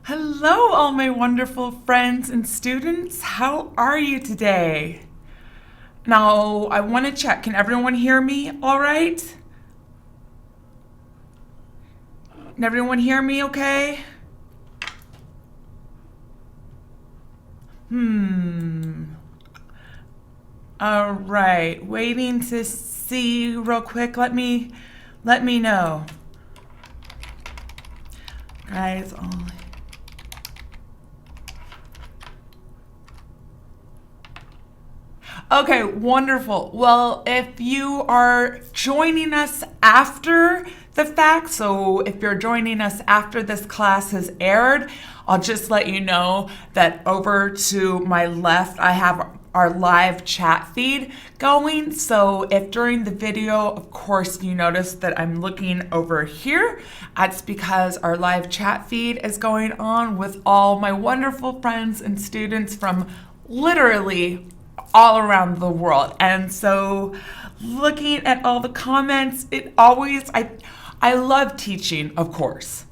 Hello, all my wonderful friends and students. How are you today? Now, I want to check. Can everyone hear me all right? Can everyone hear me okay? All right. Waiting to see real quick. Let me know. Guys, Okay, wonderful. Well, if you are joining us after the fact, so if you're joining us after this class has aired, I'll just let you know that over to my left, I have our live chat feed going. So if during the video, of course, you notice that I'm looking over here, that's because our live chat feed is going on with all my wonderful friends and students from literally all around the world. And so looking at all the comments, I love teaching, of course,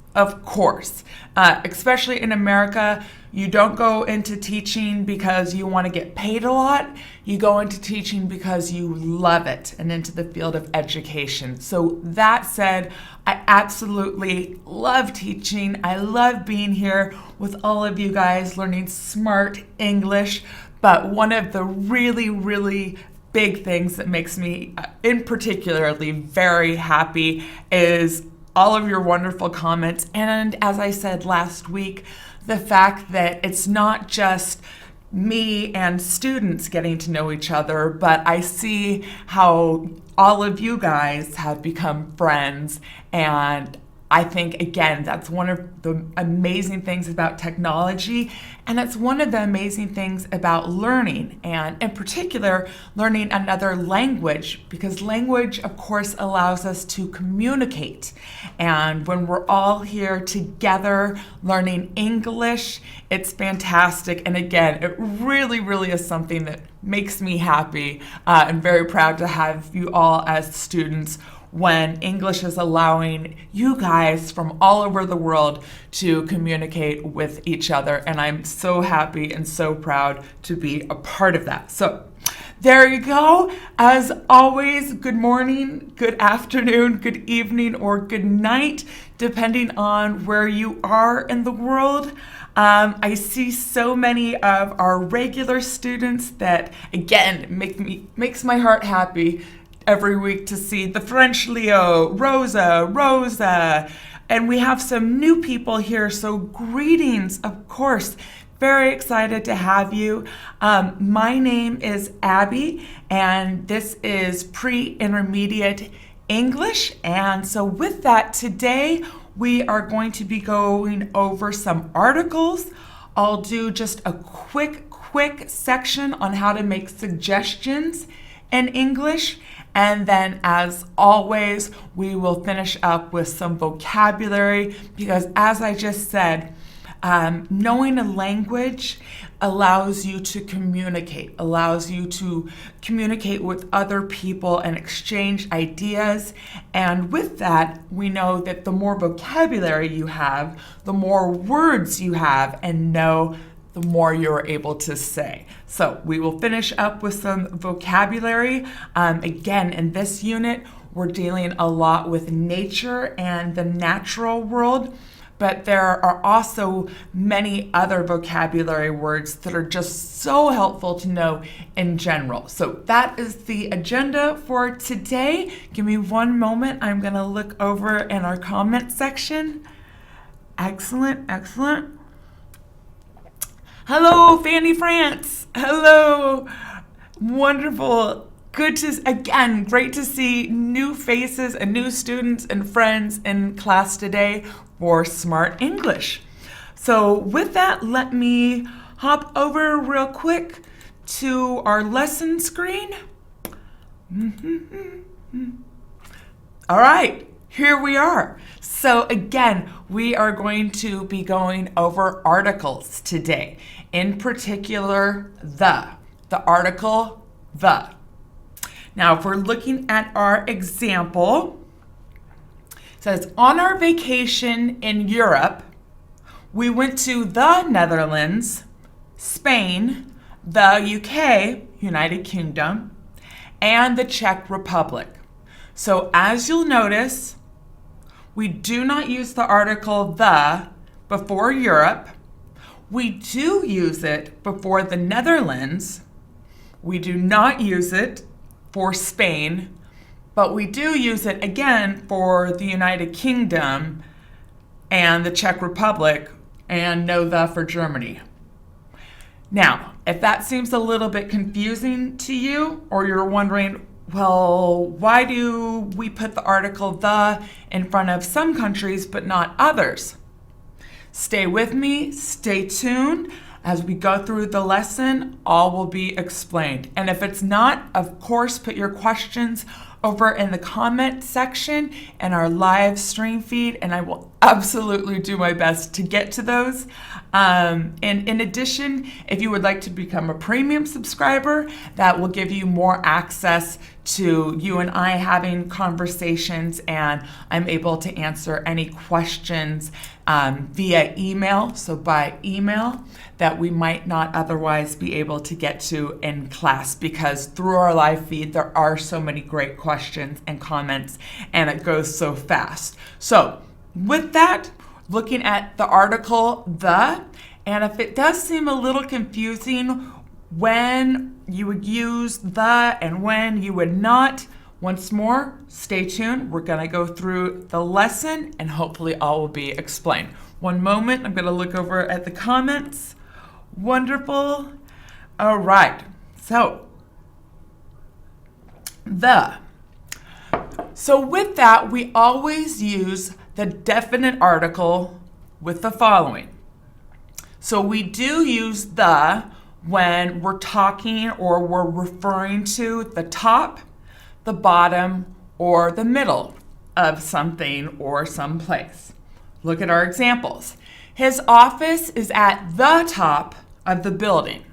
especially in America. You don't go into teaching because you want to get paid a lot. You go into teaching because you love it and into the field of education. So that said, I absolutely love teaching. I love being here with all of you guys learning Smrt English. But one of the really, really big things that makes me in particularly very happy is all of your wonderful comments. And as I said last week, the fact that it's not just me and students getting to know each other, but I see how all of you guys have become friends. And I think, again, that's one of the amazing things about technology, and it's one of the amazing things about learning, and in particular, learning another language, because language, of course, allows us to communicate. And when we're all here together learning English, it's fantastic. And again, it really, really is something that makes me happy and very proud to have you all as students when English is allowing you guys from all over the world to communicate with each other. And I'm so happy and so proud to be a part of that. So there you go. As always, good morning, good afternoon, good evening, or good night, depending on where you are in the world. I see so many of our regular students that, again, makes my heart happy every week to see the French Leo, Rosa, and we have some new people here, so greetings, of course. Very excited to have you. My name is Abby, and this is pre-intermediate English. And so with that, today we are going to be going over some articles. I'll do just a quick section on how to make suggestions in English. And then, as always, we will finish up with some vocabulary because, as I just said, knowing a language allows you to communicate with other people and exchange ideas. And with that, we know that the more vocabulary you have, the more words you have and know, the more you're able to say. So we will finish up with some vocabulary. Again, in this unit, we're dealing a lot with nature and the natural world, but there are also many other vocabulary words that are just so helpful to know in general. So that is the agenda for today. Give me one moment. I'm going to look over in our comment section. Excellent. Hello, Fanny France. Hello. Wonderful. Great to see new faces and new students and friends in class today for Smrt English. So with that, let me hop over real quick to our lesson screen. All right. Here we are. So again, we are going to be going over articles today. In particular, the article the. Now, if we're looking at our example, it says, on our vacation in Europe, We went to the Netherlands, Spain, the UK, United Kingdom, and the Czech Republic. So as you'll notice, we do not use the article the before Europe. We do use it before the Netherlands. We do not use it for Spain, but we do use it again for the United Kingdom and the Czech Republic, and no the for Germany. Now, if that seems a little bit confusing to you, or you're wondering, well, why do we put the article the in front of some countries but not others? Stay with me, stay tuned. As we go through the lesson, all will be explained. And if it's not, of course, put your questions over in the comment section in our live stream feed, and I will absolutely do my best to get to those. And in addition, if you would like to become a premium subscriber, that will give you more access to you and I having conversations, and I'm able to answer any questions via email, so by email, that we might not otherwise be able to get to in class, because through our live feed there are so many great questions and comments, and it goes so fast. So with that, looking at the article the, and if it does seem a little confusing when you would use the and when you would not, once more, stay tuned. We're going to go through the lesson and hopefully all will be explained. One moment, I'm going to look over at the comments. Wonderful. All right, so the. So with that, we always use the definite article with the following. So we do use the when we're talking or we're referring to the top, the bottom, or the middle of something or some place. Look at our examples. His office is at the top of the building.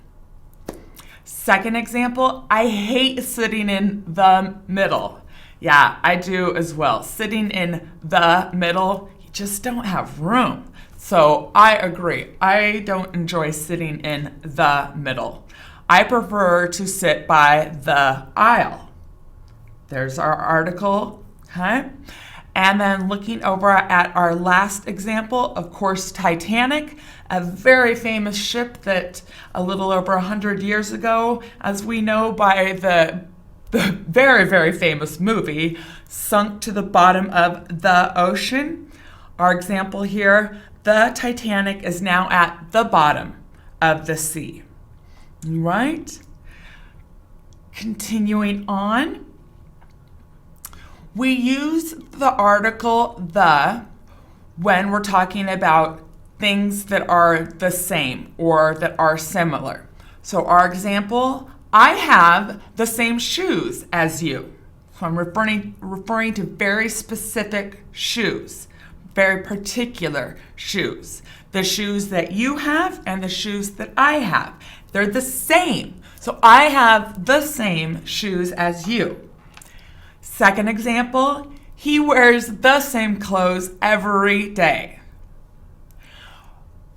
Second example, I hate sitting in the middle. Yeah, I do as well. Sitting in the middle, you just don't have room. So I agree. I don't enjoy sitting in the middle. I prefer to sit by the aisle. There's our article, okay? And then looking over at our last example, of course, Titanic, a very famous ship that a little over 100 years ago, as we know by the very, very famous movie, sunk to the bottom of the ocean. Our example here, the Titanic is now at the bottom of the sea. Right? Continuing on. We use the article the when we're talking about things that are the same or that are similar. So our example, I have the same shoes as you. So I'm referring to very specific shoes, very particular shoes. The shoes that you have and the shoes that I have, they're the same. So I have the same shoes as you. Second example, he wears the same clothes every day.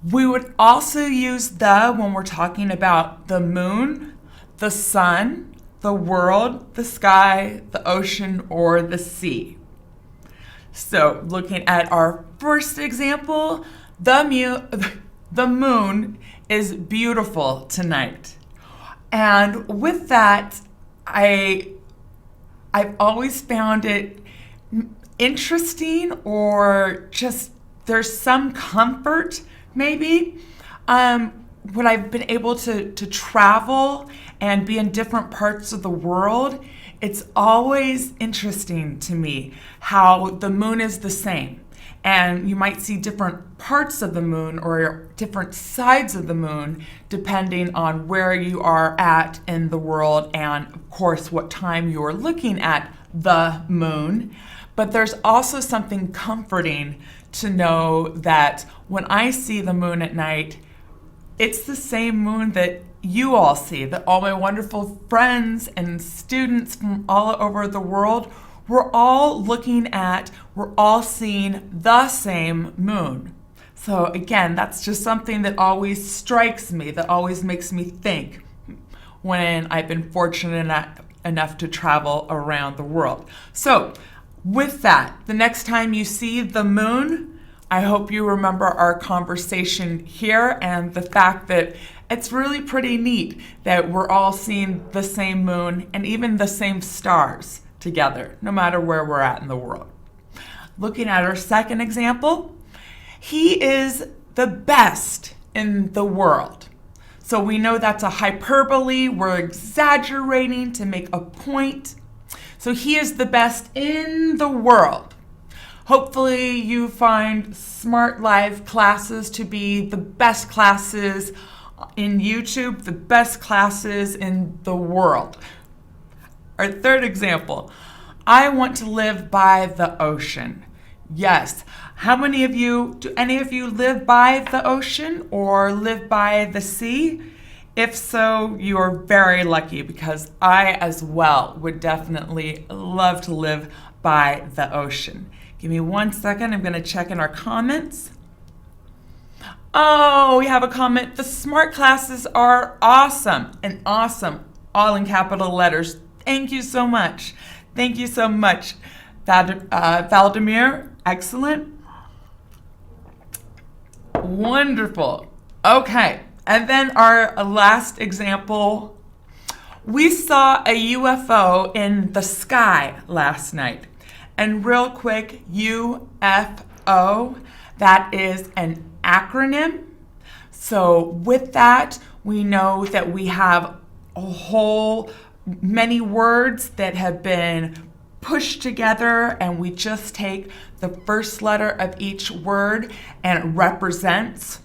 We would also use the when we're talking about the moon, the sun, the world, the sky, the ocean, or the sea. So looking at our first example, the moon is beautiful tonight. And with that, I've always found it interesting, or just there's some comfort maybe when I've been able to travel and be in different parts of the world. It's always interesting to me how the moon is the same, and you might see different parts of the moon or different sides of the moon depending on where you are at in the world and, of course, what time you are looking at the moon. But there's also something comforting to know that when I see the moon at night, it's the same moon that you all see, that all my wonderful friends and students from all over the world, we're all seeing the same moon. So again, that's just something that always strikes me, that always makes me think when I've been fortunate enough to travel around the world. So with that, the next time you see the moon, I hope you remember our conversation here and the fact that it's really pretty neat that we're all seeing the same moon and even the same stars together, no matter where we're at in the world. Looking at our second example, he is the best in the world. So we know that's a hyperbole. We're exaggerating to make a point. So he is the best in the world. Hopefully you find Smrt Live classes to be the best classes in YouTube, the best classes in the world. Our third example, I want to live by the ocean. Yes. How many of you, do any of you live by the ocean or live by the sea? If so, you are very lucky because I as well would definitely love to live by the ocean. Give me 1 second. I'm going to check in our comments. Oh, we have a comment. The Smrt classes are awesome and awesome, all in capital letters. Thank you so much. Thank you so much, Valdemir. Excellent. Wonderful. Okay, and then our last example. We saw a UFO in the sky last night. And real quick, UFO, that is an acronym. So with that, we know that we have a whole many words that have been pushed together, and we just take the first letter of each word and it represents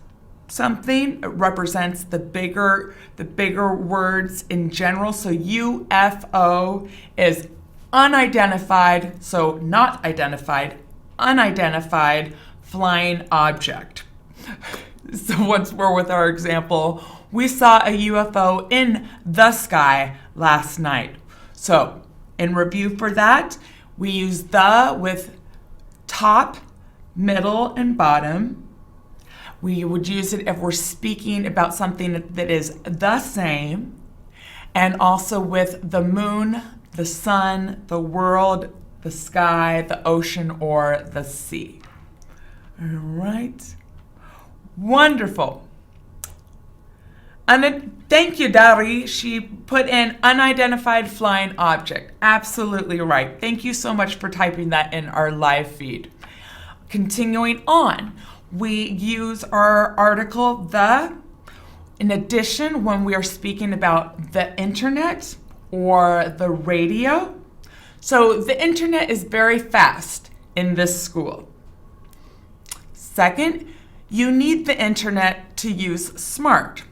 something. It represents the bigger words in general. So UFO is unidentified, so not identified, unidentified flying object. So once we're with our example, we saw a UFO in the sky last night. So in review for that, we use the with top, middle, and bottom. We would use it if we're speaking about something that is the same, and also with the moon, the sun, the world, the sky, the ocean, or the sea. All right. Wonderful. And then, thank you, Dari. She put in unidentified flying object. Absolutely right. Thank you so much for typing that in our live feed. Continuing on, we use our article, the. In addition, when we are speaking about the internet or the radio. So the internet is very fast in this school. Second, you need the internet to use Smrt.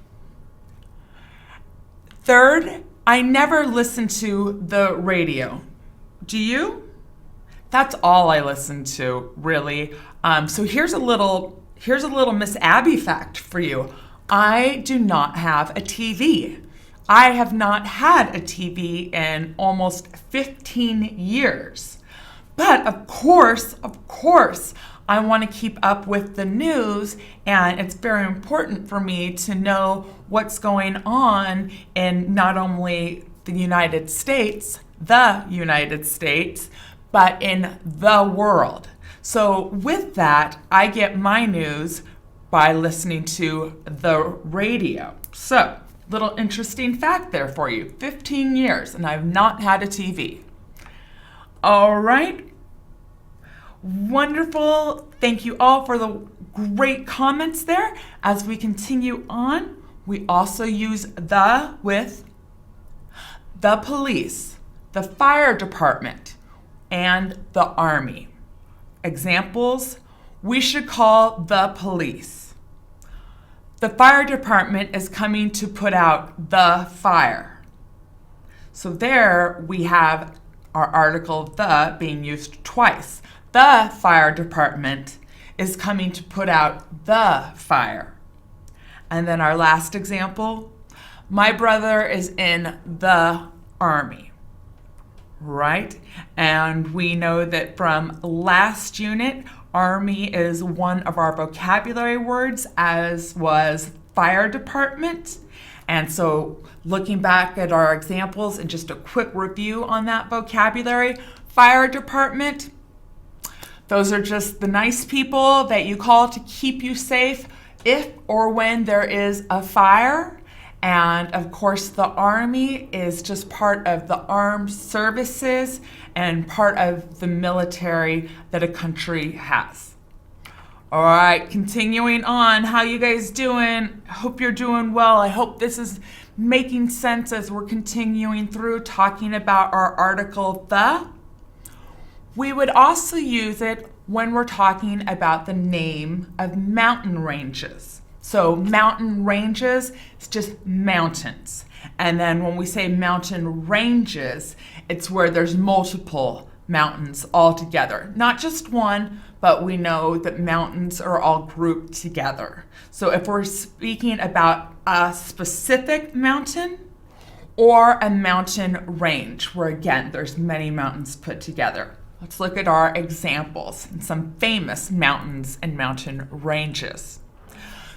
Third, I never listen to the radio. Do you? That's all I listen to, really. So here's a little Miss Abby fact for you. I do not have a TV. I have not had a TV in almost 15 years. But of course, I want to keep up with the news, and it's very important for me to know what's going on in not only the United States, but in the world. So with that, I get my news by listening to the radio. So, little interesting fact there for you. 15 years, and I've not had a TV. All right. Wonderful. Thank you all for the great comments there. As we continue on, we also use the with the police, the fire department, and the army. Examples, we should call the police. The fire department is coming to put out the fire. So there we have our article the being used twice. The fire department is coming to put out the fire. And then our last example, my brother is in the army, right? And we know that from last unit, Army is one of our vocabulary words, as was fire department. And so looking back at our examples and just a quick review on that vocabulary, fire department, those are just the nice people that you call to keep you safe if or when there is a fire. And of course, the Army is just part of the armed services and part of the military that a country has. All right, continuing on, how you guys doing? I hope you're doing well. I hope this is making sense as we're continuing through talking about our article the. We would also use it when we're talking about the name of mountain ranges. So mountain ranges, it's just mountains. And then when we say mountain ranges, it's where there's multiple mountains all together. Not just one, but we know that mountains are all grouped together. So if we're speaking about a specific mountain or a mountain range, where again, there's many mountains put together. Let's look at our examples and some famous mountains and mountain ranges.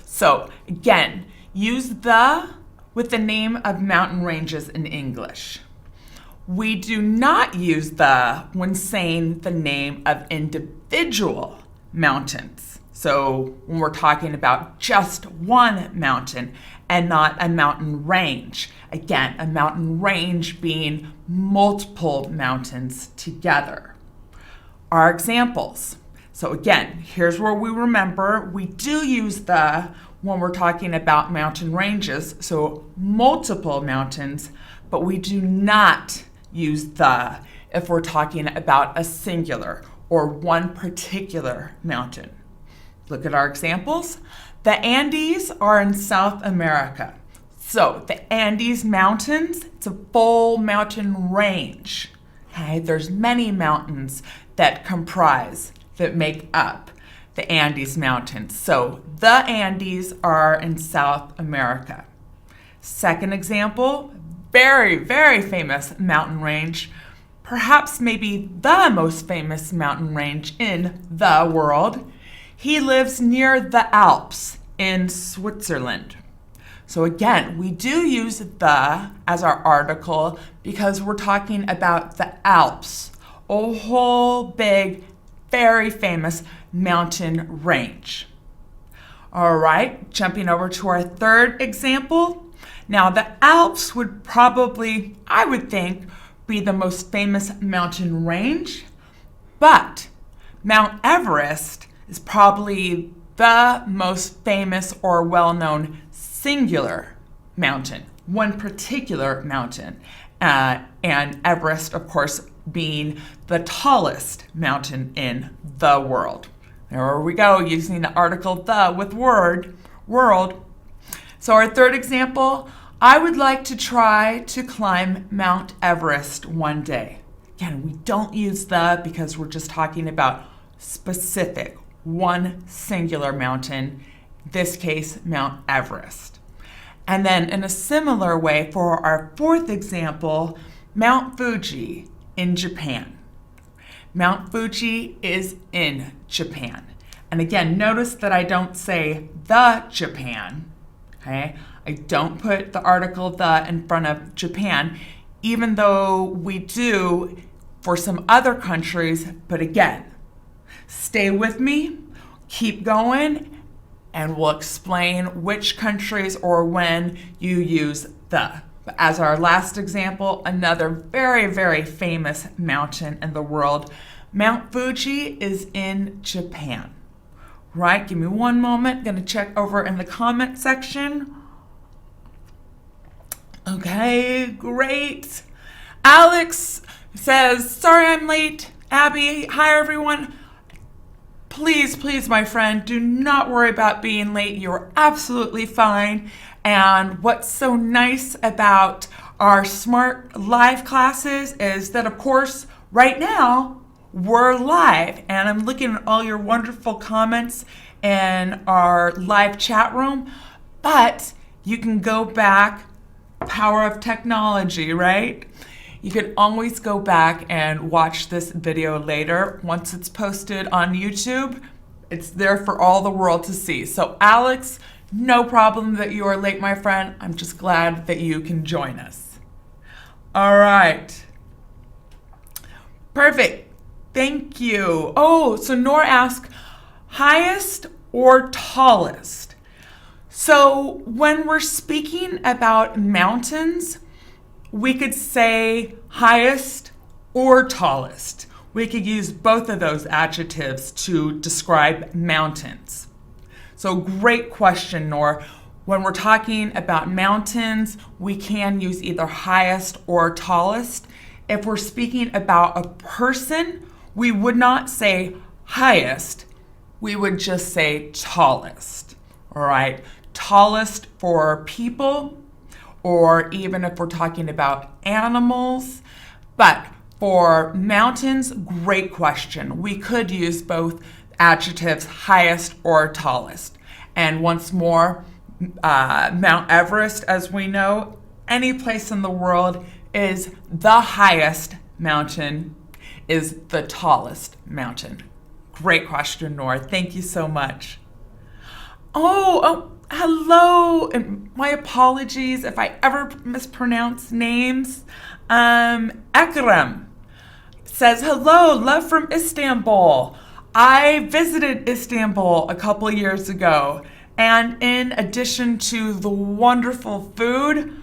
So again, use the with the name of mountain ranges in English. We do not use the when saying the name of individual mountains. So when we're talking about just one mountain and not a mountain range. Again, a mountain range being multiple mountains together. Our examples. So again, here's where we remember we do use the when we're talking about mountain ranges, so multiple mountains, but we do not use the if we're talking about a singular or one particular mountain. Look at our examples. The Andes are in South America. So the Andes Mountains, it's a full mountain range. Okay, there's many mountains that make up the Andes Mountains. So the Andes are in South America. Second example, very, very famous mountain range, perhaps maybe the most famous mountain range in the world. He lives near the Alps in Switzerland. So again, we do use the as our article because we're talking about the Alps, a whole big, very famous mountain range. All right, jumping over to our third example. Now, the Alps would probably, I would think, be the most famous mountain range, but Mount Everest is probably the most famous or well-known singular mountain, one particular mountain, and Everest, of course, being the tallest mountain in the world. There we go, using the article the with world. So our third example, I would like to try to climb Mount Everest one day. Again, we don't use the because we're just talking about specific, one singular mountain, in this case, Mount Everest. And then in a similar way for our fourth example, Mount Fuji in Japan. Mount Fuji is in Japan. And again, notice that I don't say the Japan, okay? I don't put the article the in front of Japan, even though we do for some other countries, but again, stay with me, keep going, and we'll explain which countries or when you use the. As our last example, another very, very famous mountain in the world, Mount Fuji is in Japan. Right, give me one moment. Gonna check over in the comment section. Okay, great. Alex says, sorry I'm late. Abby, hi everyone. Please, my friend, do not worry about being late. You're absolutely fine. And what's so nice about our Smrt live classes is that, of course, right now, we're live. And I'm looking at all your wonderful comments in our live chat room. But you can go back, power of technology, right? You can always go back and watch this video later once it's posted on YouTube. It's there for all the world to see. So Alex, no problem that you are late, my friend. I'm just glad that you can join us. All right. Perfect. Thank you. Oh, so Nora asked, highest or tallest? So when we're speaking about mountains, we could say highest or tallest. We could use both of those adjectives to describe mountains. So great question, Nora. When we're talking about mountains, we can use either highest or tallest. If we're speaking about a person, we would not say highest. We would just say tallest. All right. Tallest for people, or even if we're talking about animals. But for mountains, great question. We could use both adjectives, highest or tallest. And once more, Mount Everest, as we know, any place in the world is the highest mountain, is the tallest mountain. Great question, Nora. Thank you so much. Oh, hello. And my apologies if I ever mispronounce names. Ekrem says, hello, love from Istanbul. I visited Istanbul a couple years ago, and in addition to the wonderful food,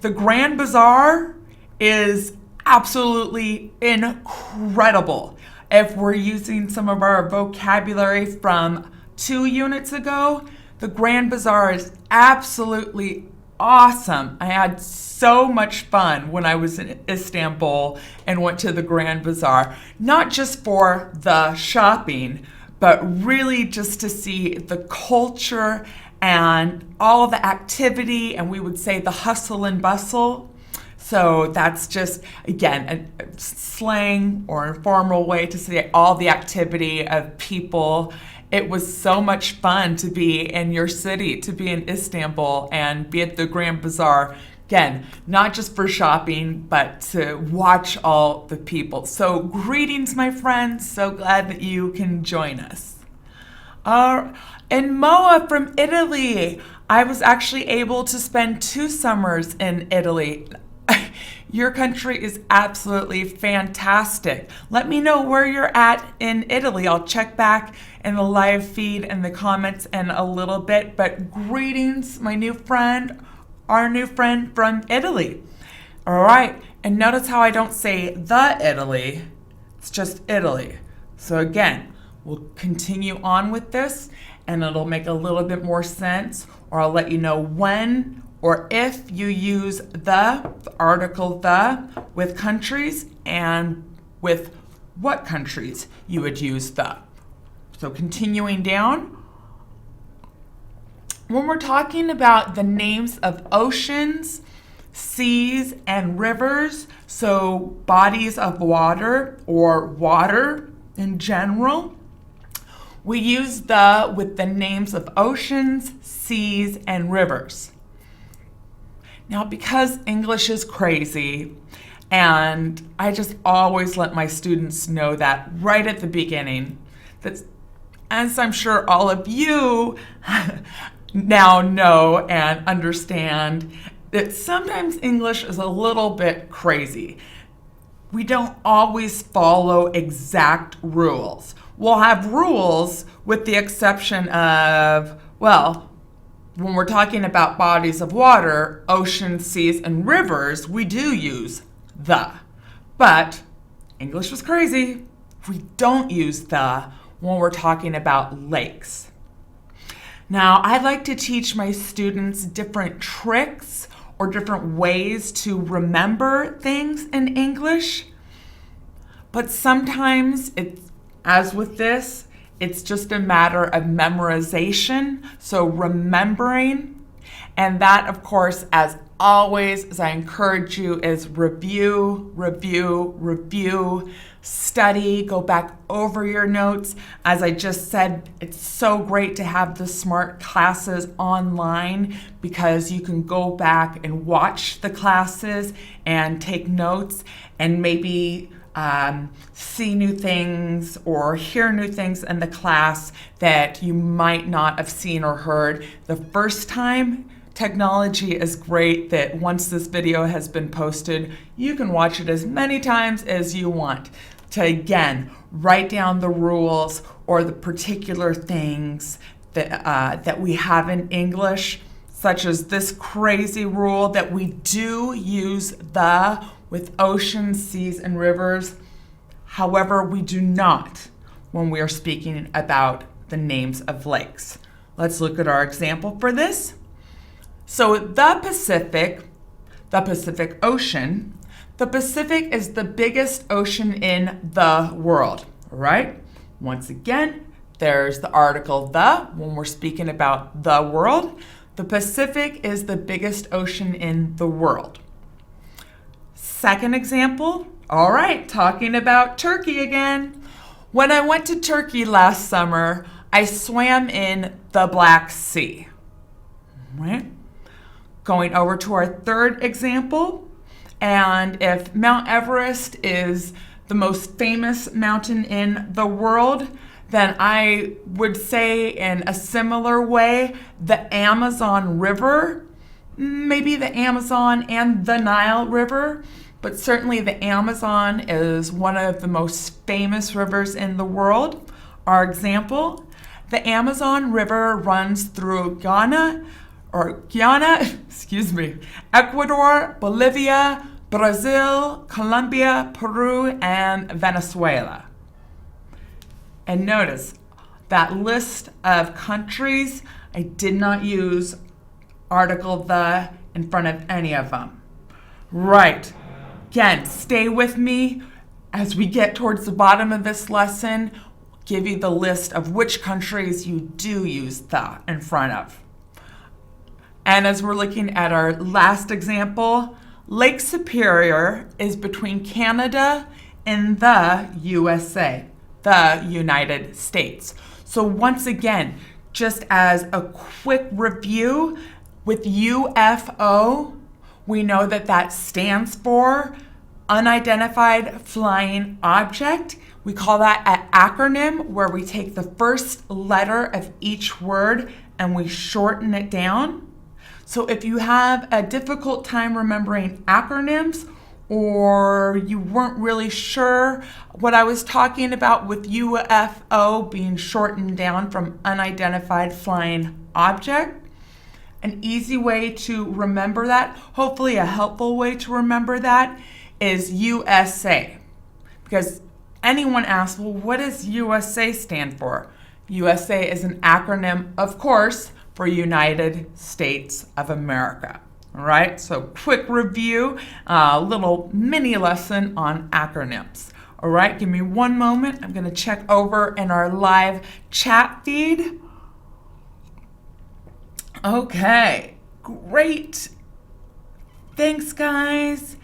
the Grand Bazaar is absolutely incredible. If we're using some of our vocabulary from 2 units ago, the Grand Bazaar is absolutely awesome. I had so much fun when I was in Istanbul and went to the Grand Bazaar, not just for the shopping, but really just to see the culture and all the activity, and we would say the hustle and bustle. So that's just, again, a slang or informal way to say all the activity of people. It was so much fun to be in your city, to be in Istanbul and be at the Grand Bazaar. Again, not just for shopping, but to watch all the people. So greetings, my friends. So glad that you can join us. And Moa from Italy. I was actually able to spend 2 summers in Italy. Your country is absolutely fantastic. Let me know where you're at in Italy. I'll check back in the live feed and the comments in a little bit. But greetings, my new friend, our new friend from Italy. All right, and notice how I don't say the Italy. It's just Italy. So again, we'll continue on with this, and it'll make a little bit more sense, or I'll let you know when or if you use the article the with countries, and with what countries you would use the. So continuing down, when we're talking about the names of oceans, seas, and rivers, so bodies of water or water in general, we use the with the names of oceans, seas, and rivers. Now, because English is crazy, and I just always let my students know that right at the beginning, that, as I'm sure all of you now know and understand, that sometimes English is a little bit crazy. We don't always follow exact rules. We'll have rules with the exception of, well, when we're talking about bodies of water, oceans, seas, and rivers, we do use the. But English was crazy. We don't use the when we're talking about lakes. Now, I like to teach my students different tricks or different ways to remember things in English. But sometimes it's, as with this, it's just a matter of memorization, so remembering. And that, of course, as always, as I encourage you, is review, review, review, study, go back over your notes. As I just said, it's so great to have the Smrt classes online because you can go back and watch the classes and take notes and maybe see new things or hear new things in the class that you might not have seen or heard the first time. Technology is great that once this video has been posted, you can watch it as many times as you want to, again, write down the rules or the particular things that we have in English, such as this crazy rule that we do use the with oceans, seas, and rivers. However, we do not when we are speaking about the names of lakes. Let's look at our example for this. So the Pacific Ocean, the Pacific is the biggest ocean in the world, all right? Once again, there's the article the when we're speaking about the world. The Pacific is the biggest ocean in the world. Second example, all right, talking about Turkey again. When I went to Turkey last summer, I swam in the Black Sea. Right? Going over to our third example, and if Mount Everest is the most famous mountain in the world, then I would say in a similar way, the Amazon River, maybe the Amazon and the Nile River, but certainly the Amazon is one of the most famous rivers in the world. Our example, the Amazon River runs through Guyana, Ecuador, Bolivia, Brazil, Colombia, Peru, and Venezuela. And notice that list of countries, I did not use article the in front of any of them. Right. Again, stay with me as we get towards the bottom of this lesson, give you the list of which countries you do use the in front of. And as we're looking at our last example, Lake Superior is between Canada and the USA, the United States. So once again, just as a quick review, with UFO, we know that that stands for Unidentified Flying Object. We call that an acronym where we take the first letter of each word and we shorten it down. So if you have a difficult time remembering acronyms or you weren't really sure what I was talking about with UFO being shortened down from Unidentified Flying Object, an easy way to remember that, hopefully a helpful way to remember that, is USA. Because anyone asks, well, what does USA stand for? USA is an acronym, of course, for United States of America. All right, so quick review, a little mini lesson on acronyms. All right, give me one moment. I'm going to check over in our live chat feed. Okay, great. Thanks, guys.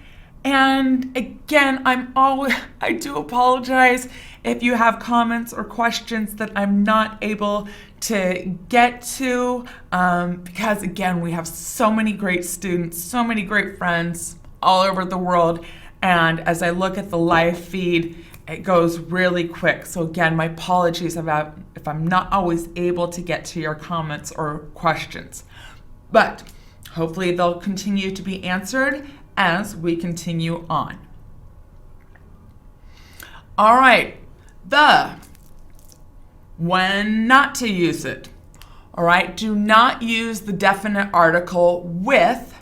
And again, I do apologize if you have comments or questions that I'm not able to get to, because again, we have so many great students, so many great friends all over the world. And as I look at the live feed, it goes really quick. So again, my apologies if I'm not always able to get to your comments or questions. But hopefully they'll continue to be answered as we continue on. All right, when not to use it. All right, do not use the definite article with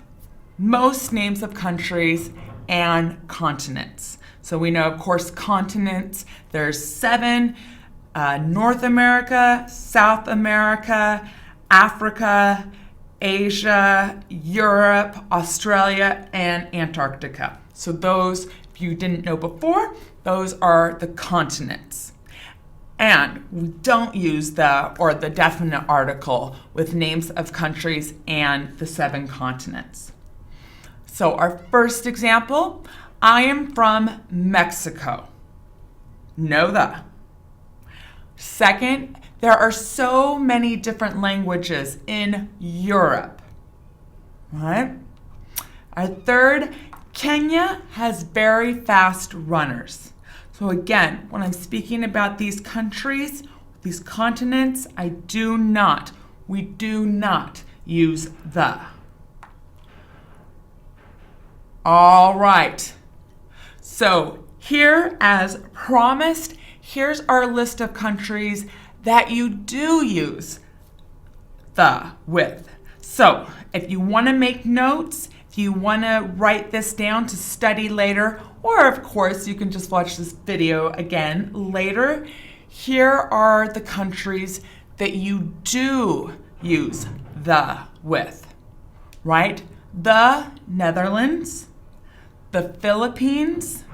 most names of countries and continents. So we know, of course, continents, there's 7, North America, South America, Africa, Asia, Europe, Australia, and Antarctica. So those, if you didn't know before, those are the continents. And we don't use the definite article with names of countries and the 7 continents. So our first example, I am from Mexico. Know the. Second, there are so many different languages in Europe. Right? Our third, Kenya has very fast runners. So again, when I'm speaking about these countries, these continents, we do not use the. All right. So here, as promised, here's our list of countries that you do use the with. So if you want to make notes, if you want to write this down to study later, or of course you can just watch this video again later, here are the countries that you do use the with, right? The Netherlands, the Philippines,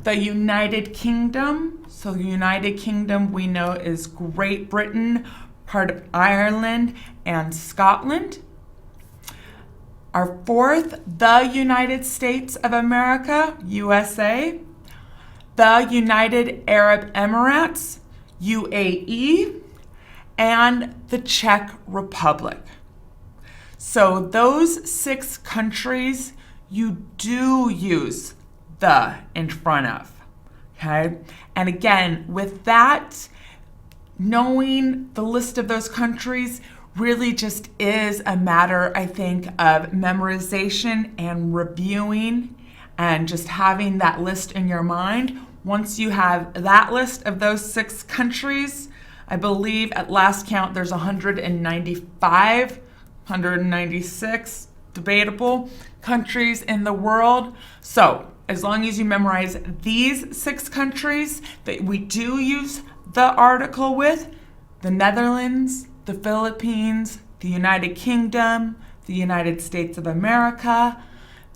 the United Kingdom. So the United Kingdom we know is Great Britain, part of Ireland and Scotland. Our fourth, the United States of America, USA. The United Arab Emirates, UAE, and the Czech Republic. So those 6 countries you do use the in front of, okay? And again, with that, knowing the list of those countries really just is a matter, I think, of memorization and reviewing and just having that list in your mind. Once you have that list of those 6 countries, I believe at last count there's 195, 196, debatable, countries in the world. So as long as you memorize these 6 countries that we do use the article with, the Netherlands, the Philippines, the United Kingdom, the United States of America,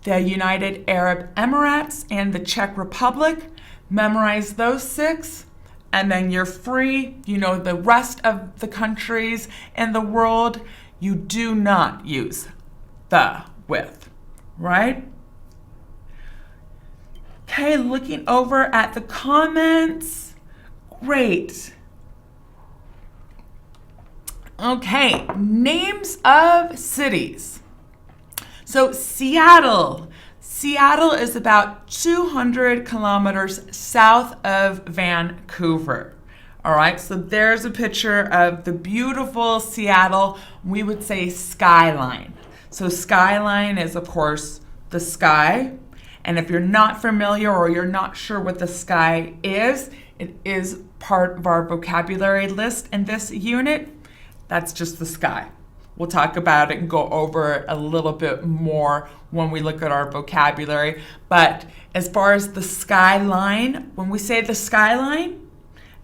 the United Arab Emirates, and the Czech Republic, memorize those 6, and then you're free. You know the rest of the countries in the world, you do not use the with, right? Okay, looking over at the comments. Great. Okay, names of cities. So Seattle. Seattle is about 200 kilometers south of Vancouver. All right, so there's a picture of the beautiful Seattle. We would say skyline. So skyline is, of course, the sky. And if you're not familiar or you're not sure what the sky is, it is part of our vocabulary list in this unit. That's just the sky. We'll talk about it and go over it a little bit more when we look at our vocabulary. But as far as the skyline, when we say the skyline,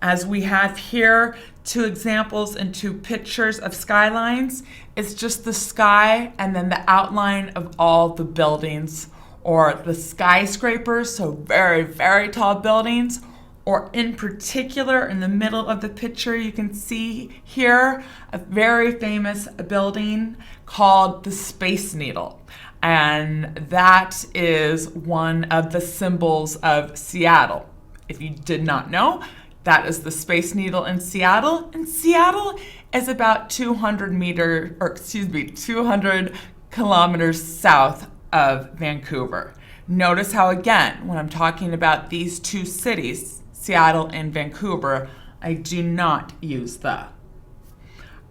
as we have here 2 examples and 2 pictures of skylines, it's just the sky and then the outline of all the buildings or the skyscrapers, so very, very tall buildings, or in particular, in the middle of the picture, you can see here a very famous building called the Space Needle. And that is one of the symbols of Seattle. If you did not know, that is the Space Needle in Seattle. And Seattle is about 200 kilometers south of Vancouver. Notice how, again, when I'm talking about these 2 cities, Seattle and Vancouver, I do not use the.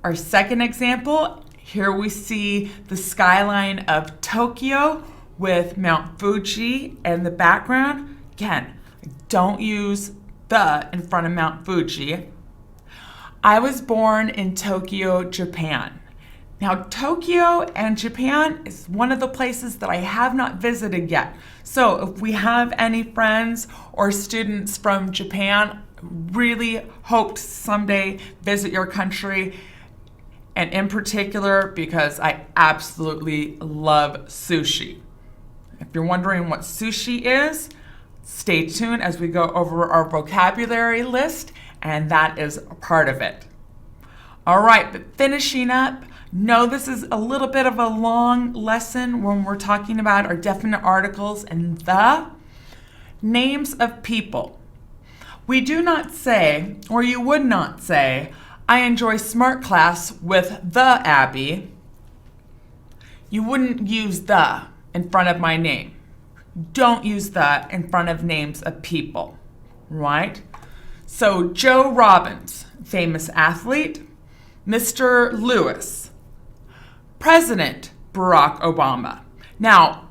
Our second example, here we see the skyline of Tokyo with Mount Fuji in the background. Again, I don't use the in front of Mount Fuji. I was born in Tokyo, Japan. Now, Tokyo and Japan is one of the places that I have not visited yet. So if we have any friends or students from Japan, really hope to someday visit your country. And in particular, because I absolutely love sushi. If you're wondering what sushi is, stay tuned as we go over our vocabulary list, and that is a part of it. All right, but finishing up, no, this is a little bit of a long lesson when we're talking about our definite articles and the names of people. We do not say, or you would not say, I enjoy Smrt class with the Abby. You wouldn't use the in front of my name. Don't use the in front of names of people, right? So Joe Robbins, famous athlete. Mr. Lewis, President Barack Obama. Now,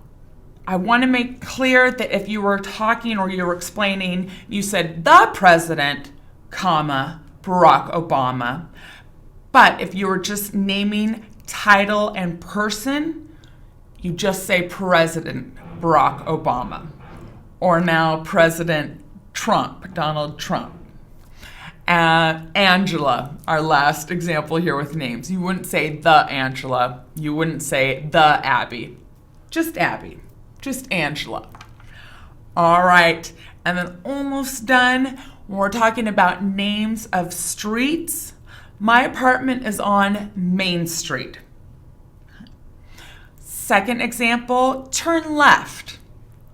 I want to make clear that if you were talking or you were explaining, you said the president, comma, Barack Obama. But if you were just naming title and person, you just say President Barack Obama. Or now President Trump, Donald Trump. Angela, our last example here with names. You wouldn't say the Angela. You wouldn't say the Abby. Just Abby. Just Angela. All right. And then almost done. When we're talking about names of streets, my apartment is on Main Street. Second example, turn left.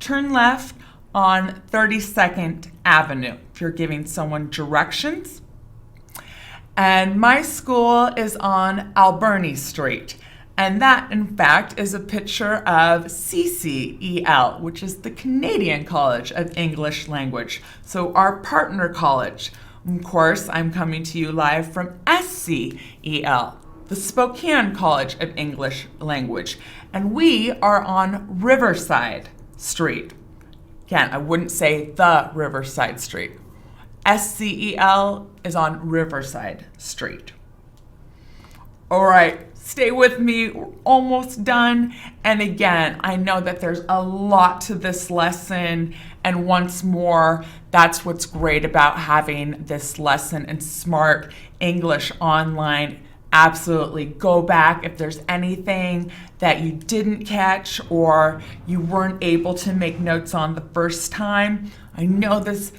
Turn left on 32nd Avenue, if you're giving someone directions. And my school is on Alberni Street. And that, in fact, is a picture of CCEL, which is the Canadian College of English Language. So our partner college. Of course, I'm coming to you live from SCEL, the Spokane College of English Language. And we are on Riverside Street. Again, I wouldn't say the Riverside Street. SCEL is on Riverside Street. All right, stay with me. We're almost done. And again, I know that there's a lot to this lesson. And once more, that's what's great about having this lesson in Smrt English Online. Absolutely go back if there's anything that you didn't catch or you weren't able to make notes on the first time. I know this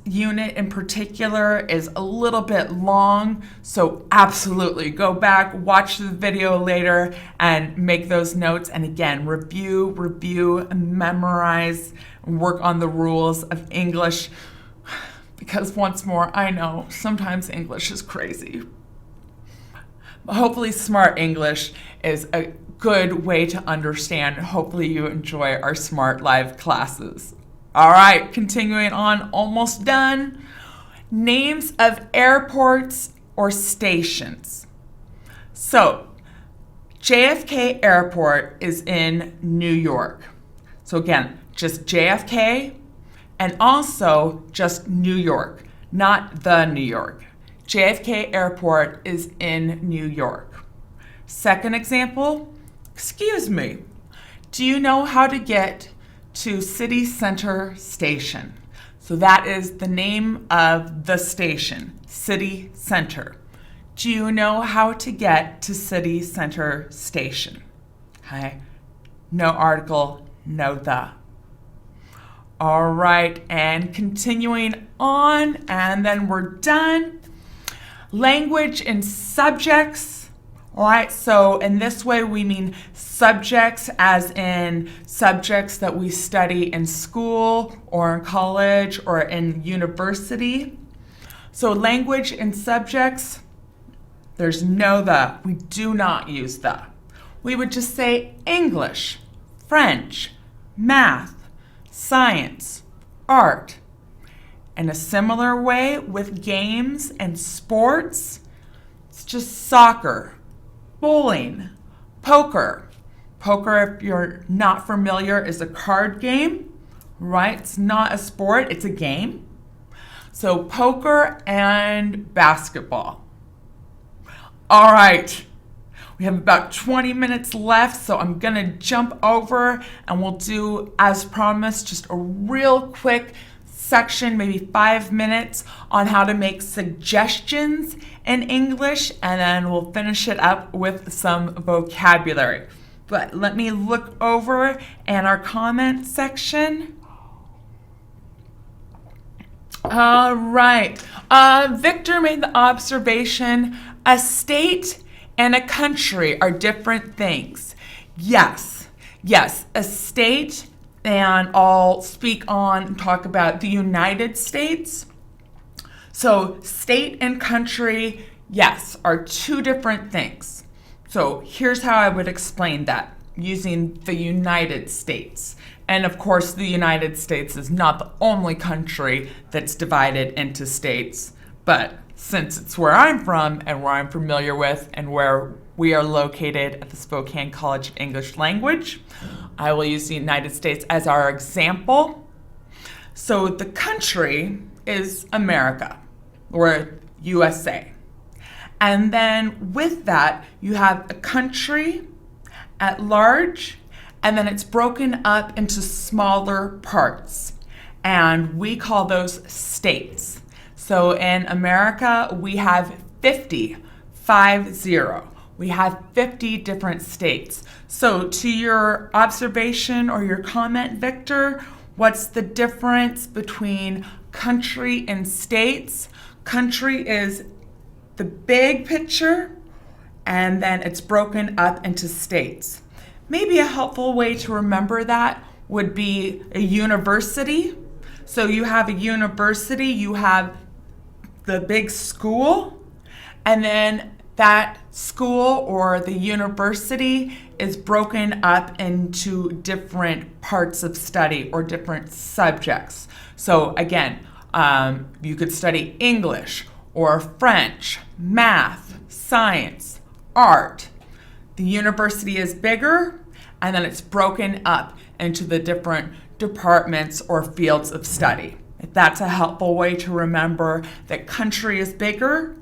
unit in particular is a little bit long, so absolutely go back, watch the video later, and make those notes. And again, review, memorize, and work on the rules of English. Because once more, I know sometimes English is crazy. Hopefully Smrt English is a good way to understand. Hopefully you enjoy our Smrt Live classes. All right, continuing on, almost done. Names of airports or stations. So JFK Airport is in New York. So again, just JFK and also just New York, not the New York. JFK Airport is in New York. Second example, excuse me, do you know how to get to City Center Station? So that is the name of the station, City Center. Do you know how to get to City Center Station? Okay, no article, no the. All right, and continuing on, and then we're done. Language and subjects. All right, so in this way we mean subjects as in subjects that we study in school or in college or in university. So language and subjects, there's no the. We do not use the. We would just say English, French, math, science, art. In a similar way with games and sports, it's just soccer, bowling, poker. Poker, if you're not familiar, is a card game, right? It's not a sport, it's a game. So poker and basketball. All right, we have about 20 minutes left, so I'm gonna jump over and we'll do, as promised, just a real quick section, maybe 5 minutes, on how to make suggestions in English, and then we'll finish it up with some vocabulary. But let me look over in our comment section. All right. Victor made the observation, a state and a country are different things. Yes, a state, and I'll speak on and talk about the United States. So state and country, yes, are two different things. So here's how I would explain that using the United States. And of course, the United States is not the only country that's divided into states, but since it's where I'm from and where I'm familiar with and where we are located at the Spokane College of English Language, I will use the United States as our example. So the country is America, or USA. And then with that, you have a country at large, and then it's broken up into smaller parts. And we call those states. So in America, we have 50. We have 50 different states. So to your observation or your comment, Victor, what's the difference between country and states? Country is the big picture, and then it's broken up into states. Maybe a helpful way to remember that would be a university. So you have a university, you have the big school, and then that school or the university is broken up into different parts of study or different subjects. So again, you could study English or French, math, science, art. The university is bigger, and then it's broken up into the different departments or fields of study. That's a helpful way to remember that country is bigger,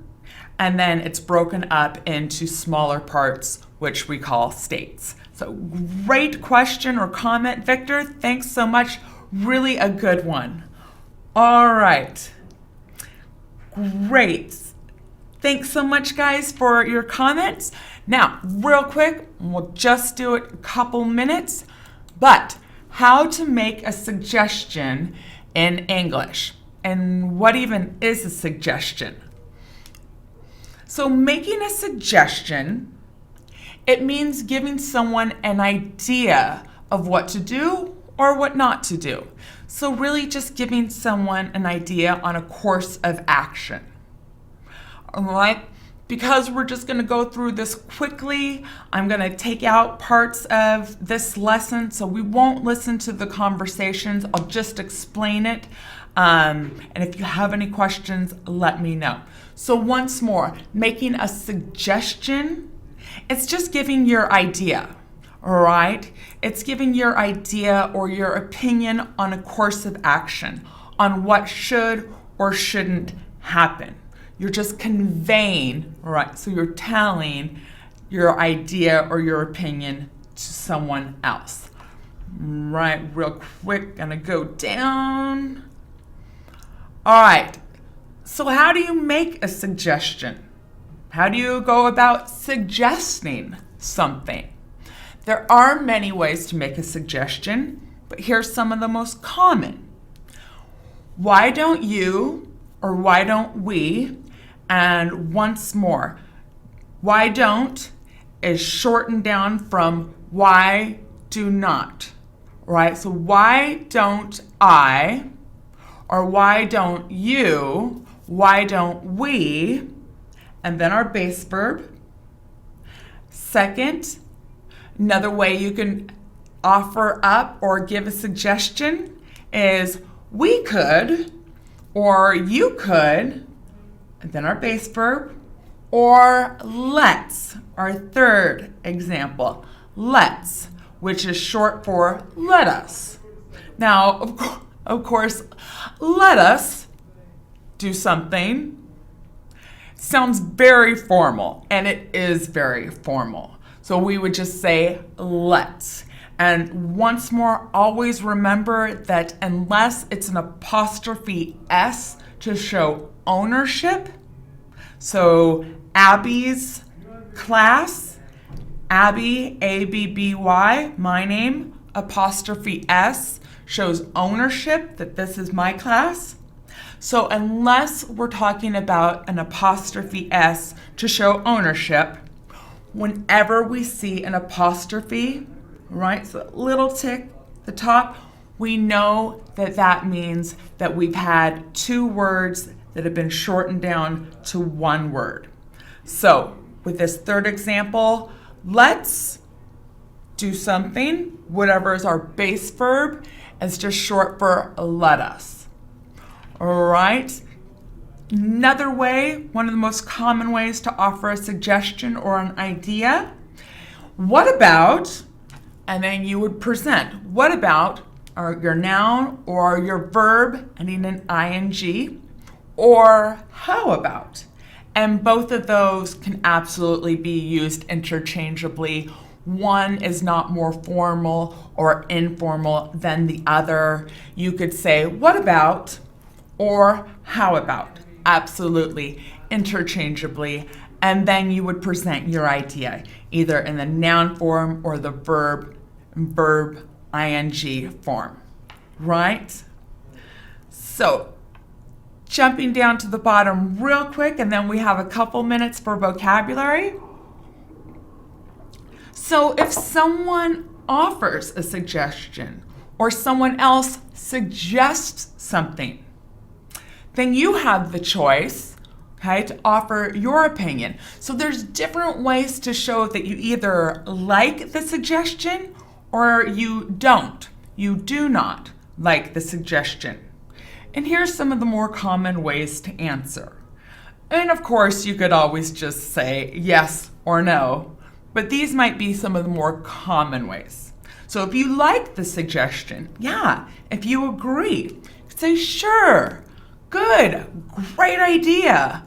and then it's broken up into smaller parts, which we call states. So great question or comment, Victor. Thanks so much. Really a good one. All right. Great. Thanks so much, guys, for your comments. Now, real quick, we'll just do it a couple minutes, but how to make a suggestion in English. And what even is a suggestion? So making a suggestion, it means giving someone an idea of what to do or what not to do. So really just giving someone an idea on a course of action. All right? Because we're just going to go through this quickly, I'm going to take out parts of this lesson, so we won't listen to the conversations. I'll just explain it. And if you have any questions, let me know. So once more, making a suggestion, it's just giving your idea, all right? It's giving your idea or your opinion on a course of action, on what should or shouldn't happen. You're just conveying, right? So you're telling your idea or your opinion to someone else. Right, real quick, gonna go down. All right, so how do you make a suggestion? How do you go about suggesting something? There are many ways to make a suggestion, but here's some of the most common. Why don't you, or why don't we? And once more, why don't is shortened down from why do not, right? So why don't I, or why don't you, why don't we, and then our base verb. Second, another way you can offer up or give a suggestion is we could, or you could, and then our base verb, or let's, our third example, let's, which is short for let us. Now, of course, let us do something sounds very formal, and it is very formal. So we would just say let's. And once more, always remember that unless it's an apostrophe S to show ownership, so Abby's class, Abby, A-B-B-Y, my name, apostrophe S, shows ownership, that this is my class. So unless we're talking about an apostrophe S to show ownership, whenever we see an apostrophe, right, so a little tick at the top, we know that that means that we've had two words that have been shortened down to one word. So with this third example, let's do something. Whatever is our base verb is just short for let us. All right. Another way, one of the most common ways to offer a suggestion or an idea. What about, and then you would present. What about your noun or your verb ending in ing, or how about? And both of those can absolutely be used interchangeably. One is not more formal or informal than the other. You could say, what about, or how about? Absolutely, interchangeably. And then you would present your idea, either in the noun form or the verb ing form, right? So, jumping down to the bottom real quick, and then we have a couple minutes for vocabulary. So if someone offers a suggestion or someone else suggests something, then you have the choice, okay, to offer your opinion. So there's different ways to show that you either like the suggestion or you don't. You do not like the suggestion. And here's some of the more common ways to answer. And of course, you could always just say yes or no, but these might be some of the more common ways. So if you like the suggestion, yeah. If you agree, say sure, good, great idea.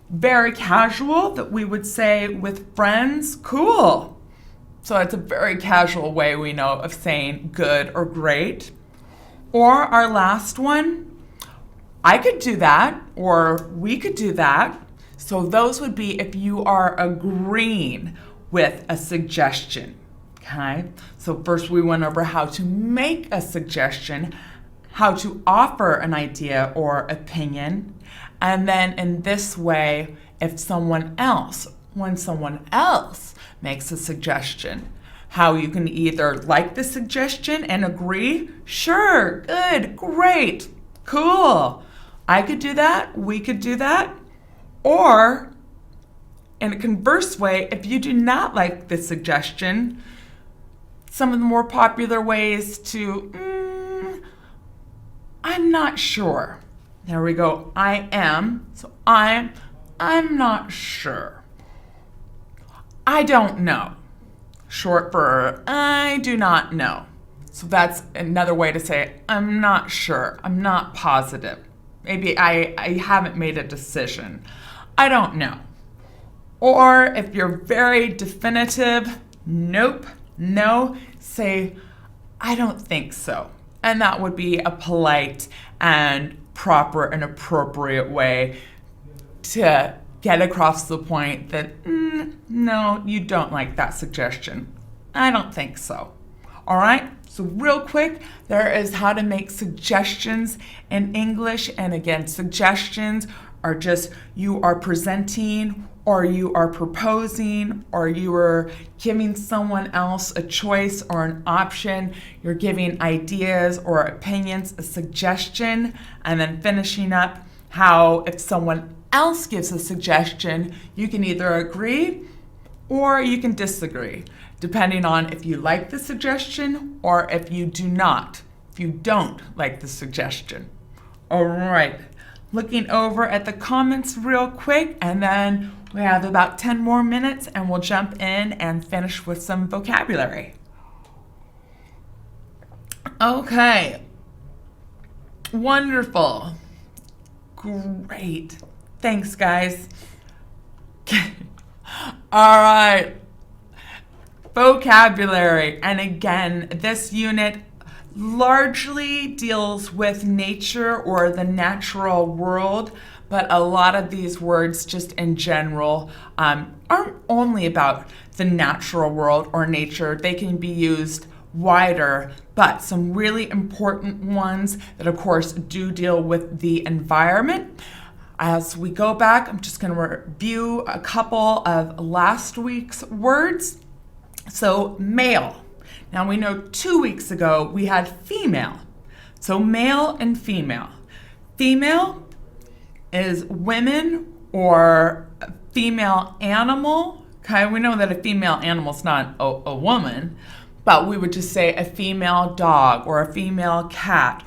Very casual, that we would say with friends, cool. So it's a very casual way we know of saying good or great. Or our last one, I could do that, or we could do that. So those would be if you are agreeing with a suggestion, okay? So first we went over how to make a suggestion, how to offer an idea or opinion, and then in this way, when someone else makes a suggestion, how you can either like the suggestion and agree, sure, good, great, cool, I could do that, we could do that, or in a converse way, if you do not like the suggestion, some of the more popular ways to, I'm not sure. There we go, I am, so I'm not sure. I don't know, short for I do not know. So that's another way to say I'm not sure, I'm not positive. Maybe I haven't made a decision. I don't know. Or if you're very definitive, nope, no, say, I don't think so. And that would be a polite and proper and appropriate way to get across the point that, no, you don't like that suggestion. I don't think so. All right? So real quick, there is how to make suggestions in English. And again, suggestions are just you are presenting or you are proposing or you are giving someone else a choice or an option. You're giving ideas or opinions, a suggestion, and then finishing up how if someone else gives a suggestion, you can either agree or you can disagree, depending on if you like the suggestion or if you do not, if you don't like the suggestion. All right, looking over at the comments real quick, and then we have about 10 more minutes and we'll jump in and finish with some vocabulary. Okay, wonderful, great, thanks guys. All right, vocabulary, and again, this unit largely deals with nature or the natural world, but a lot of these words just in general aren't only about the natural world or nature. They can be used wider, but some really important ones that of course do deal with the environment. As we go back, I'm just going to review a couple of last week's words. So male. Now we know 2 weeks ago we had female. So male and female. Female is women or female animal, Okay, we know that a female animal is not a woman, but we would just say a female dog or a female cat.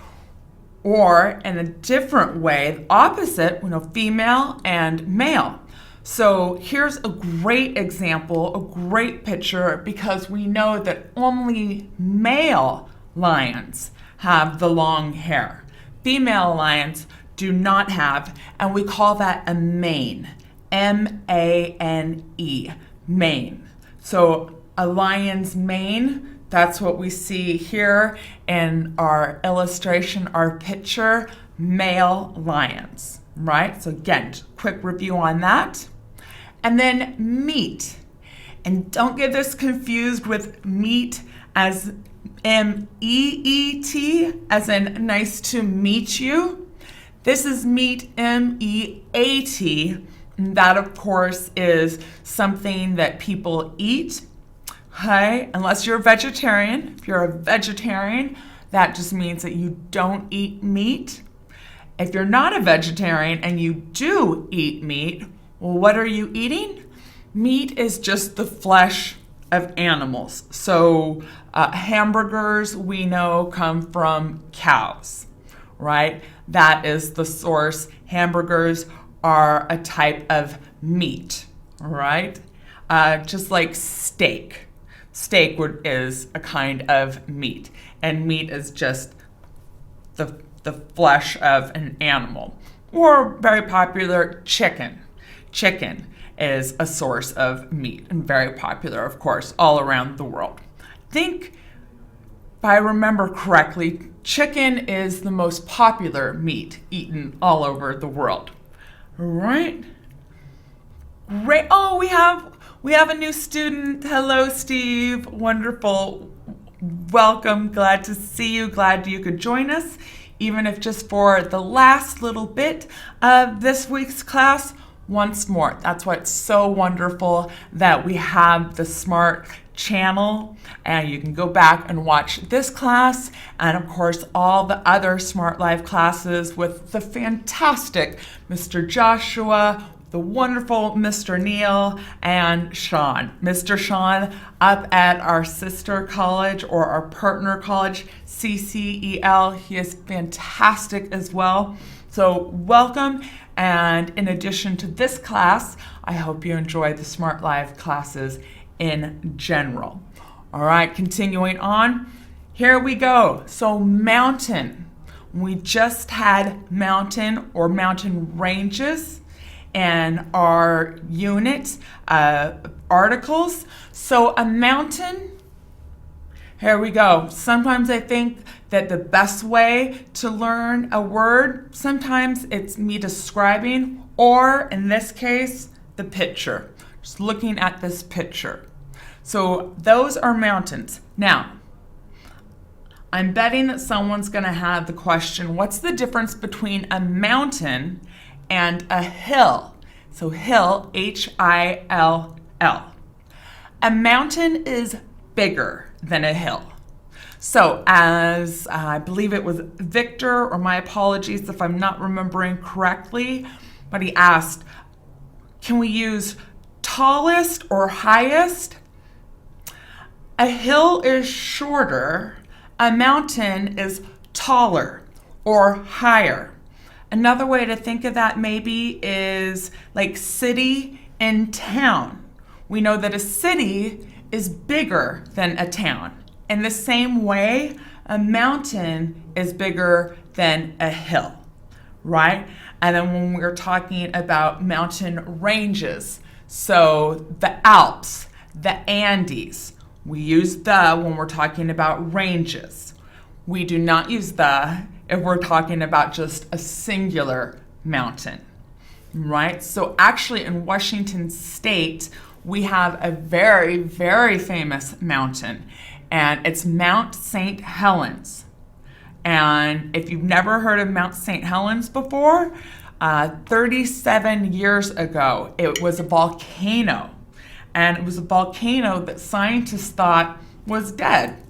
Or in a different way, the opposite, female and male. So here's a great example, a great picture, because we know that only male lions have the long hair. Female lions do not have, and we call that a mane. M-A-N-E, mane. So a lion's mane, that's what we see here in our illustration, our picture, male lions, right? So again, quick review on that. And then meat. And don't get this confused with meat as M-E-E-T, as in nice to meet you. This is meat, M-E-A-T. That, of course, is something that people eat, okay? Unless you're a vegetarian. If you're a vegetarian, that just means that you don't eat meat. If you're not a vegetarian and you do eat meat, well, what are you eating? Meat is just the flesh of animals. So hamburgers, we know, come from cows, right? That is the source. Hamburgers are a type of meat, right? Just like steak. Steak is a kind of meat, and meat is just the flesh of an animal. Or very popular, chicken. Chicken is a source of meat and very popular, of course, all around the world. I think, if I remember correctly, chicken is the most popular meat eaten all over the world. Right? Great. Oh, we have a new student. Hello, Steve. Wonderful. Welcome. Glad to see you. Glad you could join us, even if just for the last little bit of this week's class. Once more, that's why it's so wonderful that we have the Smrt channel, and you can go back and watch this class and, of course, all the other Smrt Live classes with the fantastic Mr. Joshua, the wonderful Mr. Neil, and Sean. Mr. Sean up at our sister college or our partner college, CCEL. He is fantastic as well. So welcome. And in addition to this class, I hope you enjoy the Smrt Live classes in general. All right, continuing on. Here we go. So mountain. We just had mountain or mountain ranges in our unit articles. So a mountain, here we go. Sometimes I think that the best way to learn a word, sometimes it's me describing, or in this case, the picture. Just looking at this picture. So those are mountains. Now, I'm betting that someone's going to have the question, what's the difference between a mountain and a hill? So hill, H-I-L-L. A mountain is bigger than a hill. So as I believe it was Victor, or my apologies if I'm not remembering correctly, but he asked, can we use tallest or highest? A hill is shorter, a mountain is taller or higher. Another way to think of that maybe is like city and town. We know that a city is bigger than a town. In the same way, a mountain is bigger than a hill, right? And then when we're talking about mountain ranges, so the Alps, the Andes, we use the when we're talking about ranges. We do not use the if we're talking about just a singular mountain, right? So actually in Washington State, we have a very, very famous mountain, and it's Mount St. Helens. And if you've never heard of Mount St. Helens before, 37 years ago, it was a volcano. And it was a volcano that scientists thought was dead.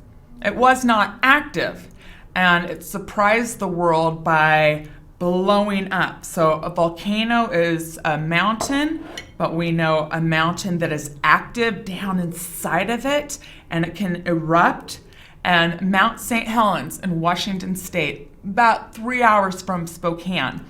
It was not active. And it surprised the world by blowing up. So a volcano is a mountain, but we know a mountain that is active down inside of it, and it can erupt. And Mount St. Helens in Washington State, about 3 hours from Spokane,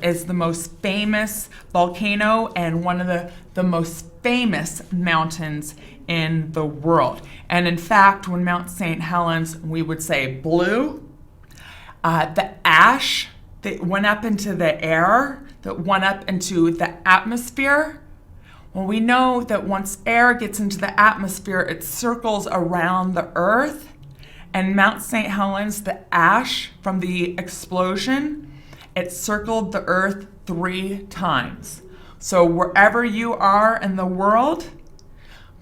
is the most famous volcano and one of the most famous mountains in the world. And in fact, when Mount St. Helens, we would say blue, the ash that went up into the air, that went up into the atmosphere, well, we know that once air gets into the atmosphere, it circles around the Earth. And Mount St. Helens, the ash from the explosion, it circled the Earth 3 times. So wherever you are in the world,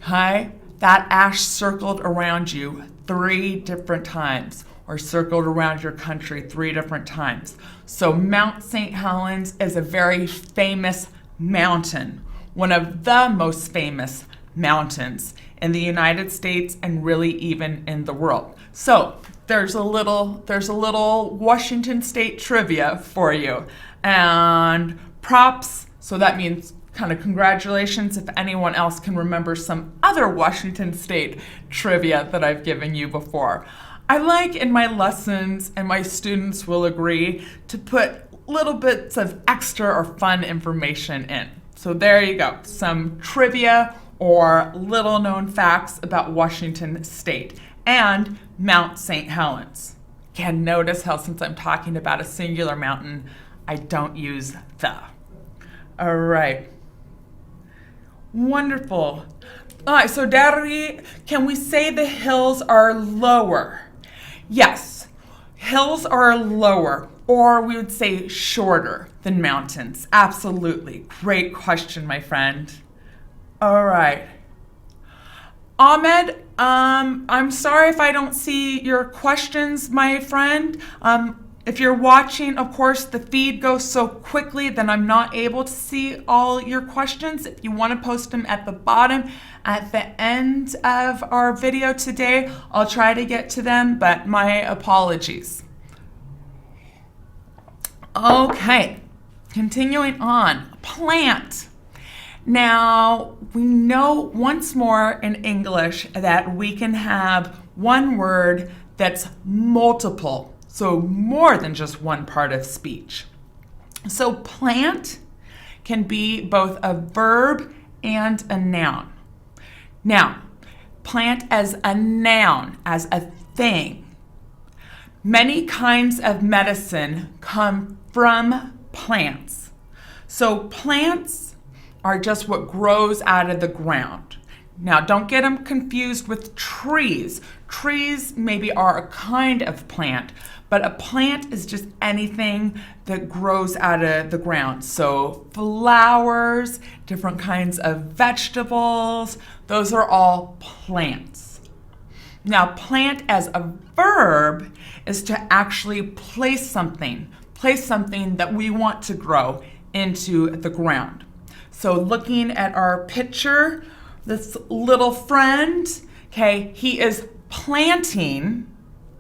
okay, that ash circled around you 3 different times, or circled around your country 3 different times. So Mount St. Helens is a very famous mountain, one of the most famous mountains in the United States and really even in the world. So there's a little Washington State trivia for you, and props. So that means kind of congratulations if anyone else can remember some other Washington State trivia that I've given you before. I like in my lessons, and my students will agree, to put little bits of extra or fun information in. So there you go, some trivia or little known facts about Washington State and Mount St. Helens. Again, notice how since I'm talking about a singular mountain, I don't use the. All right. Wonderful. All right, so Dari, can we say the hills are lower? Yes, hills are lower, or we would say shorter than mountains. Absolutely. Great question, my friend. All right. Ahmed, I'm sorry if I don't see your questions, my friend. If you're watching, of course, the feed goes so quickly that I'm not able to see all your questions. If you want to post them at the bottom, at the end of our video today, I'll try to get to them, but my apologies. Okay, continuing on. Plant. Now, we know once more in English that we can have one word that's multiple, so more than just one part of speech. So plant can be both a verb and a noun. Now, plant as a noun, as a thing. Many kinds of medicine come from plants. So plants are just what grows out of the ground. Now, don't get them confused with trees. Trees maybe are a kind of plant, but a plant is just anything that grows out of the ground. So flowers, different kinds of vegetables, those are all plants. Now, plant as a verb is to actually place something that we want to grow into the ground. So looking at our picture, this little friend, okay, he is planting.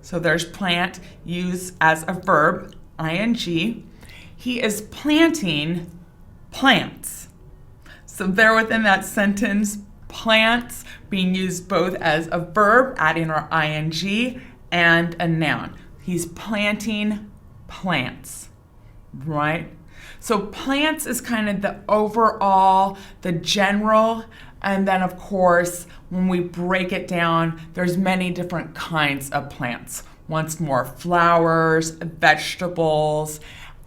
So there's plant used as a verb, ing. He is planting plants. So there within that sentence, plants being used both as a verb, adding our ing, and a noun. He's planting plants, right? So plants is kind of the overall, the general, and then of course, when we break it down, there's many different kinds of plants. Once more, flowers, vegetables.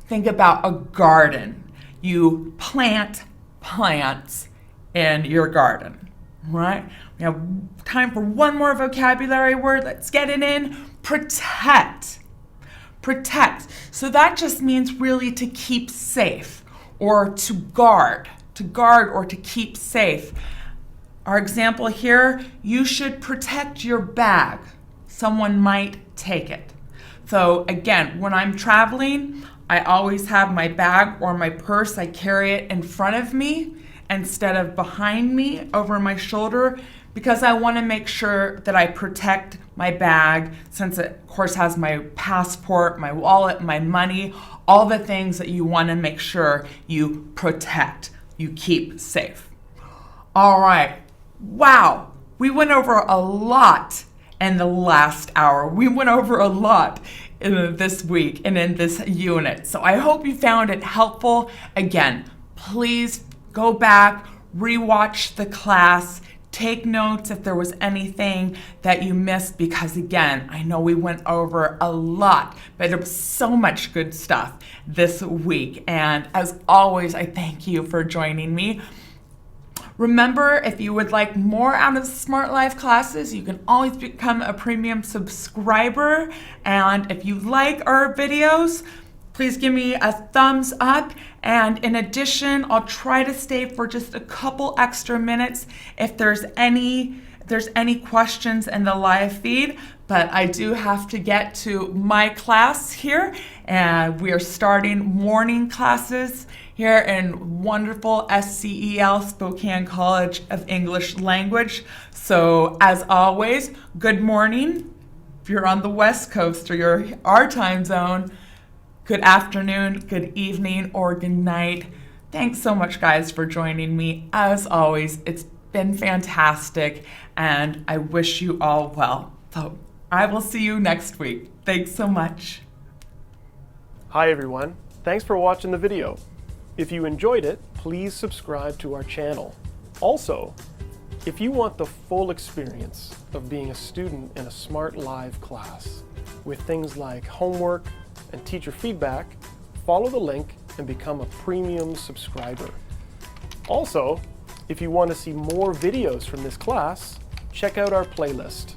Think about a garden. You plant plants in your garden, right? We have time for one more vocabulary word. Let's get it in. Protect. Protect. So that just means really to keep safe or to guard or to keep safe. Our example here, you should protect your bag. Someone might take it. So again, when I'm traveling, I always have my bag or my purse. I carry it in front of me. instead of behind me over my shoulder, because I want to make sure that I protect my bag, since it of course has my passport, my wallet, my money, all the things that you want to make sure you protect, you keep safe. All right, wow, we went over a lot in the last hour. We went over a lot in this week and in this unit. So I hope you found it helpful. Again, please go back, rewatch the class, take notes if there was anything that you missed, because again, I know we went over a lot, but it was so much good stuff this week. And as always, I thank you for joining me. Remember, if you would like more out of the Smart Life classes, you can always become a premium subscriber. And if you like our videos, please give me a thumbs up. And in addition, I'll try to stay for just a couple extra minutes if there's any questions in the live feed. But I do have to get to my class here, and we are starting morning classes here in wonderful SCEL, Spokane College of English Language. So as always, good morning if you're on the West Coast or you're our time zone. Good afternoon, good evening, or good night. Thanks so much, guys, for joining me. As always, it's been fantastic, and I wish you all well. So I will see you next week. Thanks so much. Hi, everyone. Thanks for watching the video. If you enjoyed it, please subscribe to our channel. Also, if you want the full experience of being a student in a Smart Live class with things like homework and teacher feedback, follow the link and become a premium subscriber. Also, if you want to see more videos from this class, check out our playlist.